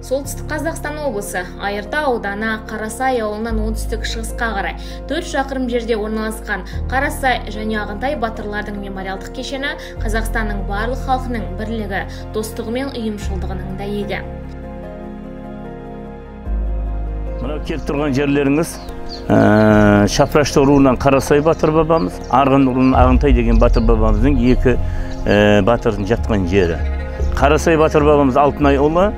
Солтүстік Қазақстан облысы Айыртау ауданы Қарасай ауылынан оңтүстік шығысқа қарай 4 шақырым жерде орналасқан Қарасай және Ағынтай батырлардың мемориалдық кешені Қазақстанның барлық халқының бірлігі, достығы мен ұйымшылдығының дәйегі. Мына келіп тұрған жерлеріңіз Шапрашты руынан Қарасай батыр бабамыз, Арғын руынан Ағынтай деген батыр бабамыздың екі батырдың жатқан жері. Қарасай батыр бабамыз Алтынай ұлы,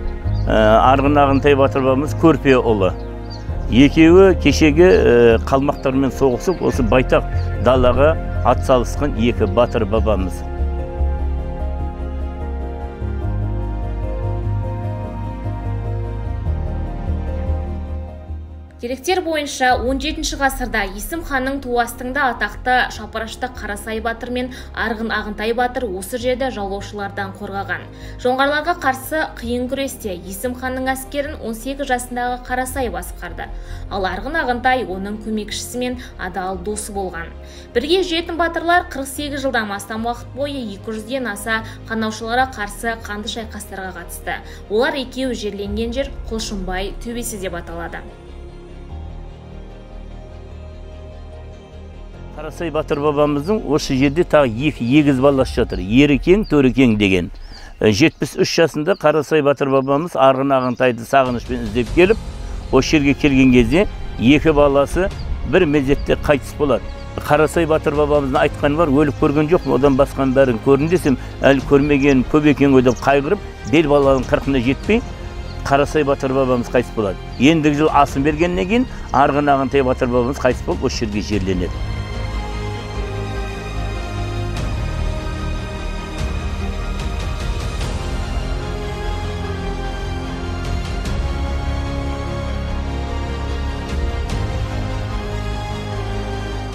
Арғын Ағынтай батыр бабамыз Көрпе ұлы. Екеуі кешегі қалмақтармен соғысып, осы байтақ далаға атсалысқан екі батыр бабамыз. Деректер бойынша 17 ғасырда Есім ханның туастыңда атақты Шапрашты Қарасай батыр мен Арғын Ағынтай батыр осы жерді жаулаушылардан қорғаған. Жоңғарларға қарсы қиын күресте Есім ханның әскерін 18 жасындағы Қарасай басқарды. Ал Арғын Ағынтай оның көмекшісі мен адал досы болған. Бірге жетім батырлар 48 жылдан астам уақыт бойы 200-ден аса қанаушыларға қарсы қанды шайқастарға қатысты. Олар екеуі жерленген жер Құлшынбай төбесі деп аталады. Қарасай батыр бабамыздың осы жерде тағы екі егіз баласы жатыр. Ерекең, Төрекең деген. 73 жасында Қарасай батыр бабамыз Арғын Ағынтайды сағынышпен іздеп келіп, осы жерге келген кезде екі баласы бір мезетте қайтыс болады. Қарасай батыр бабамыздың айтқаны бар, өліп көрген жоқ, одан басқан бәрін көрін десем, әлі көрмеген көп екен ғой деп қайғырып, бел баланың 40-ына жетпей, Қарасай батыр бабамыз қайтыс болады. Ендігі жыл асын бергеннен кейін Арғын Ағынтай батыр бабамыз қайтыс болып, осы жерге жерленеді.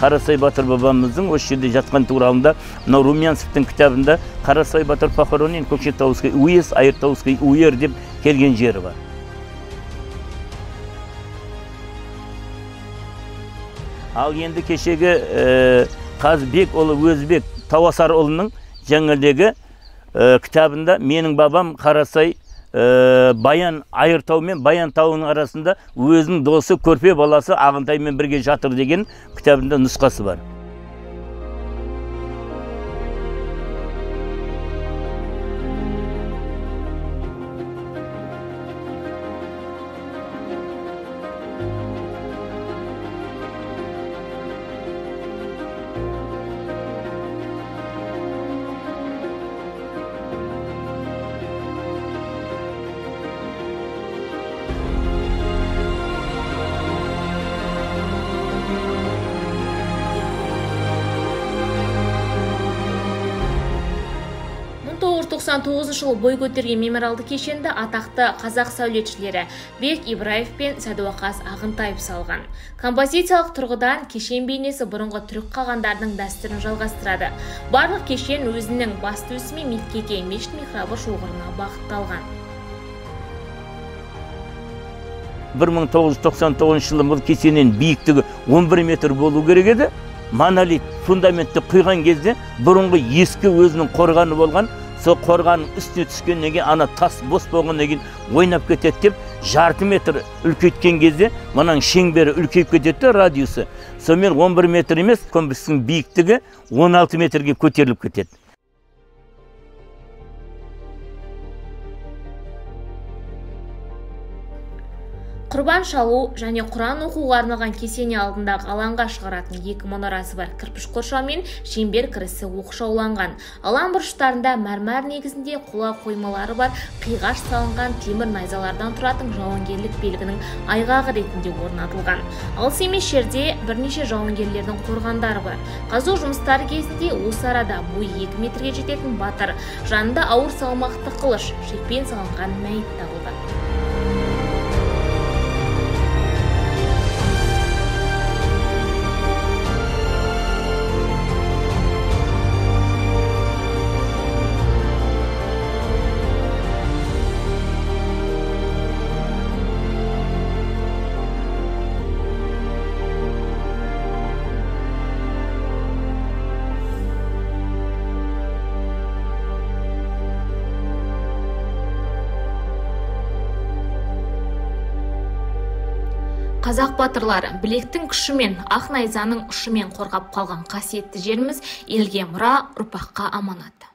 Қарасай батыр бабамыздың осы жерде жатқан туралында, мынау Румянцевтің кітабында Қарасай батыр похоронен Көкшетауский уезд, Айыртауский уер деп келген жері бар. Ал енді кешегі Қазбек ұлы Өзбек Тауасар ұлының жаңадегі кітабында менің бабам Қарасай Баян Айыртау мен Баян тауының арасында өзінің досы Көрпе баласы Ағынтаймен бірге жатыр деген кітабында нұсқасы бар. жылы бой көтерген мемориалды кешенді атақты қазақ сәулетшілері Бек Ибраев пен Сәдуақас Ағынтаев салған. Композициялық тұрғыдан кешен бейнесі бұрынғы түрік қағандардың дәстүрін жалғастырады. Барлық кешен өзінің басты өсімен Меккеге мешіт михрабы шоғырына бағытталған. 1999 жылы бұл кесененің биіктігі 11 метр болу керек еді. Монолит фундаментті құйған кезде бұрынғы ескі өзінің қорғаны болған, сол қорғанның үстіне түскеннен кейін ана тас бос болғаннан кейін ойнап кетеді деп жарты метр үлкейткен кезде мұның шеңбері үлкейіп кетеді, радиусы. Сонымен 11 метр емес, комплекстің биіктігі 16 метрге көтеріліп кетеді. Құрбан шалу және Құран оқуға арналған кесене алдындағы алаңға шығаратын екі мұнарасы бар кірпіш қоршаумен шеңбер кірісі оқшауланған. Алаң бұрыштарында мәрмәр негізінде қола қоймалары бар қиғаш салынған темір найзалардан тұратын жауынгерлік белгінің айғағы ретінде орнатылған. Алыс емес жерде бірнеше жауынгерлердің қорғандары бар. Қазу жұмыстары кезінде осы арада бойы 2 метрге жететін батыр, жанында ауыр салмақты қылыш, шекпен салынған мәйіт табылды. Қазақ батырлары білектің күшімен, ақ найзаның ұшымен қорғап қалған қасиетті жеріміз елге мұра, ұрпаққа аманат.